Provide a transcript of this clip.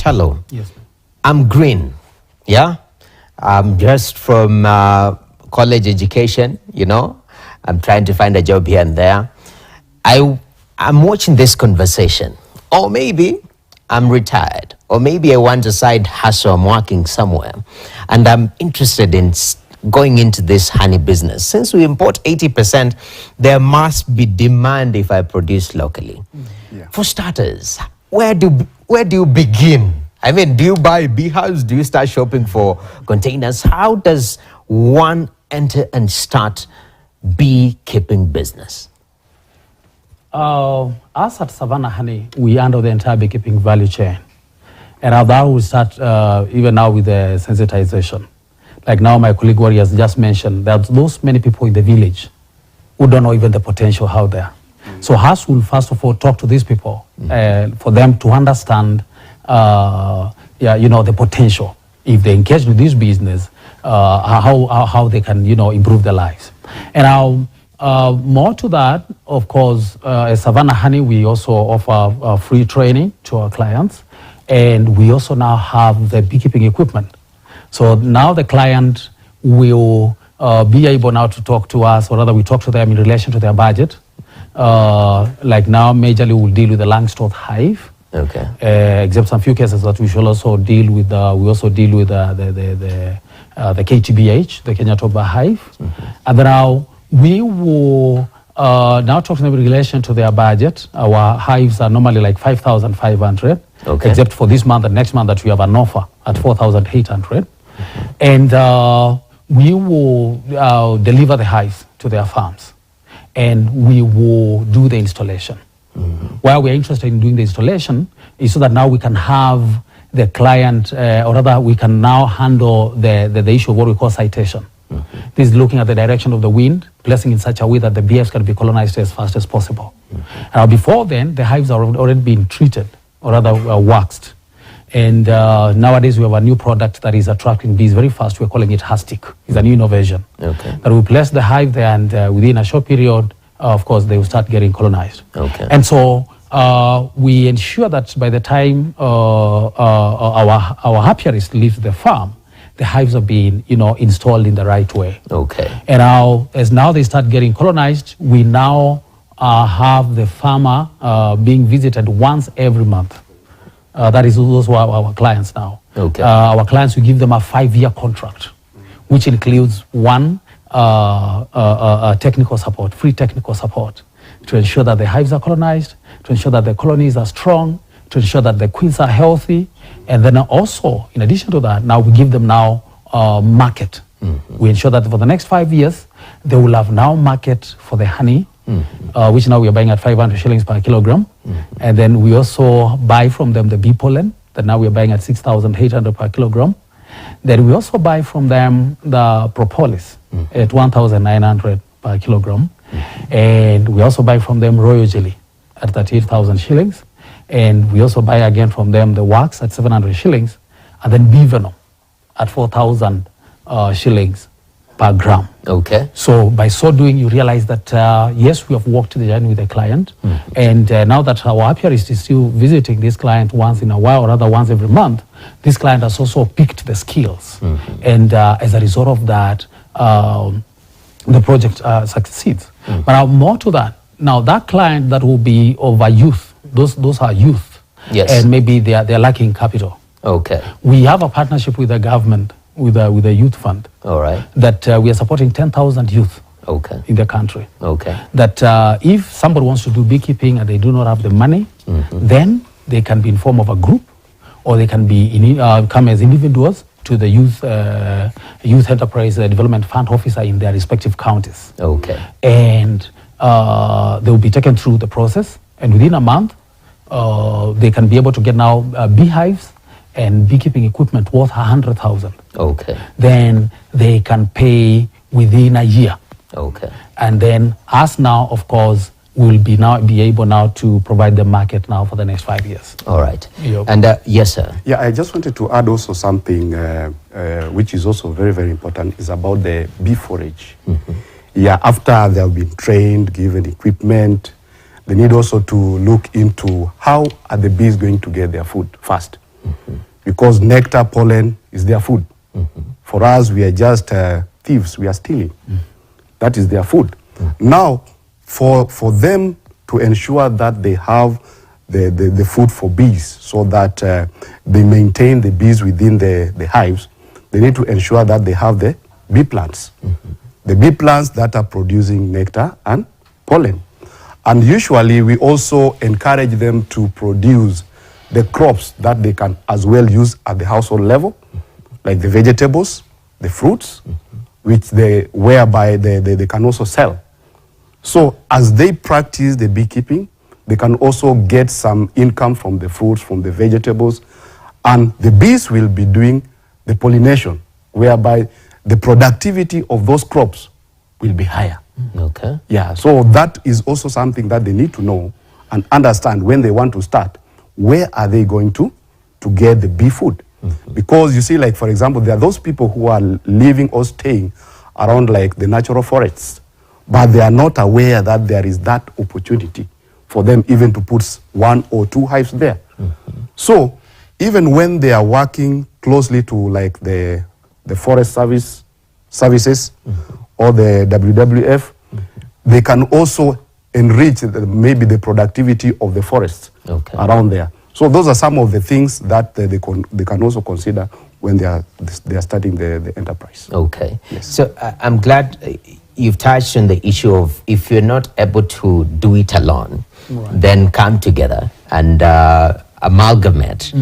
Chalo. Yes. I'm green, yeah? I'm just from college education, you know? I'm trying to find a job here and there. I'm watching this conversation. Or maybe I'm retired. Or maybe I want a side hustle, I'm working somewhere. And I'm interested in going into this honey business. Since we import 80%, there must be demand if I produce locally. Yeah. For starters, where do you begin? I mean, do you buy beehives? Do you start shopping for containers? How does one enter and start beekeeping business? Us at Savannah Honey, we handle the entire beekeeping value chain. And that will start even now with the sensitization. Like now my colleague Wari has just mentioned, there's those many people in the village who don't know even the potential out there. So us will first of all talk to these people for them to understand the potential. If they engage with this business, how they can, improve their lives. And more to that, of course, at Savannah Honey, we also offer free training to our clients. And we also now have the beekeeping equipment. So now the client will be able now to talk to us, or rather we talk to them in relation to their budget. Like now, majorly we'll deal with the Langstroth hive. Okay. Except some few cases that we shall also deal with. We also deal with the KTBH, the Kenya Toba hive. And then now we will now talk to them in relation to their budget. Our hives are normally like 5,500. Okay. Except for this month and next month that we have an offer at 4,800. And we will deliver the hives to their farms. And we will do the installation. Why we're interested in doing the installation is so that now we can have the client, or rather we can now handle the issue of what we call citation. This is looking at the direction of the wind, placing in such a way that the beehives can be colonized as fast as possible. Now before then, the hives are already being treated, or rather waxed. And nowadays we have a new product that is attracting bees very fast. We're calling it Hastic. It's a new innovation. Okay. That we place the hive there, and within a short period, of course, they will start getting colonized. Okay. And so we ensure that by the time our apiarist leaves the farm, the hives are being, installed in the right way. Okay. And now, as they start getting colonized, we now have the farmer being visited once every month. That is those who are our clients now. Okay. Our clients, we give them a 5-year contract, which includes one, technical support, free technical support, to ensure that the hives are colonized, to ensure that the colonies are strong, to ensure that the queens are healthy. And then also, in addition to that, now we give them now market. We ensure that for the next 5 years, they will have now market for the honey, which now we are buying at 500 shillings per kilogram. And then we also buy from them the bee pollen, that now we are buying at 6,800 per kilogram. Then we also buy from them the propolis at 1,900 per kilogram. And we also buy from them royal jelly at 38,000 shillings. And we also buy again from them the wax at 700 shillings. And then bee venom at 4,000 shillings per gram. Okay. So by so doing, you realize that, yes, we have walked the journey with the client. And now that our apiarist is still visiting this client once in a while, or rather once every month, this client has also picked the skills. And as a result of that, the project succeeds. But now more to that, now that client that will be of a youth, those are youth. Yes. And maybe they are lacking capital. Okay. We have a partnership with the government, with a youth fund. All right. That we are supporting 10,000 youth. Okay. In the country. Okay. That if somebody wants to do beekeeping and they do not have the money, then they can be in form of a group, or they can be come as individuals to the youth enterprise development fund officer in their respective counties. Okay. And they will be taken through the process, and within a month, they can be able to get now beehives and beekeeping equipment worth 100,000. Okay. Then they can pay within a year. Okay. And then us now, of course, will be able now to provide the market now for the next 5 years. All right. Yep. And yes, sir. Yeah, I just wanted to add also something which is also very, very important, is about the bee forage. Yeah, after they have been trained, given equipment, they need also to look into how are the bees going to get their food first. because nectar, pollen is their food. For us, we are just thieves. We are stealing. That is their food. Now, for them to ensure that they have the food for bees, so that they maintain the bees within the hives, they need to ensure that they have the bee plants. The bee plants that are producing nectar and pollen. And usually we also encourage them to produce the crops that they can as well use at the household level, like the vegetables, the fruits, whereby they can also sell. So as they practice the beekeeping, they can also get some income from the fruits, from the vegetables, and the bees will be doing the pollination, whereby the productivity of those crops will be higher. Okay. Yeah, so that is also something that they need to know and understand when they want to start. Where are they going to get the bee food? Because you see, like, for example, there are those people who are living or staying around like the natural forests, but they are not aware that there is that opportunity for them even to put 1 or 2 hives there. So even when they are working closely to like the forest services or the WWF, they can also enrich maybe the productivity of the forests around there. So those are some of the things that they can also consider when they are starting the enterprise. Okay. Yes. So I'm glad you've touched on the issue of if you're not able to do it alone, then come together and amalgamate.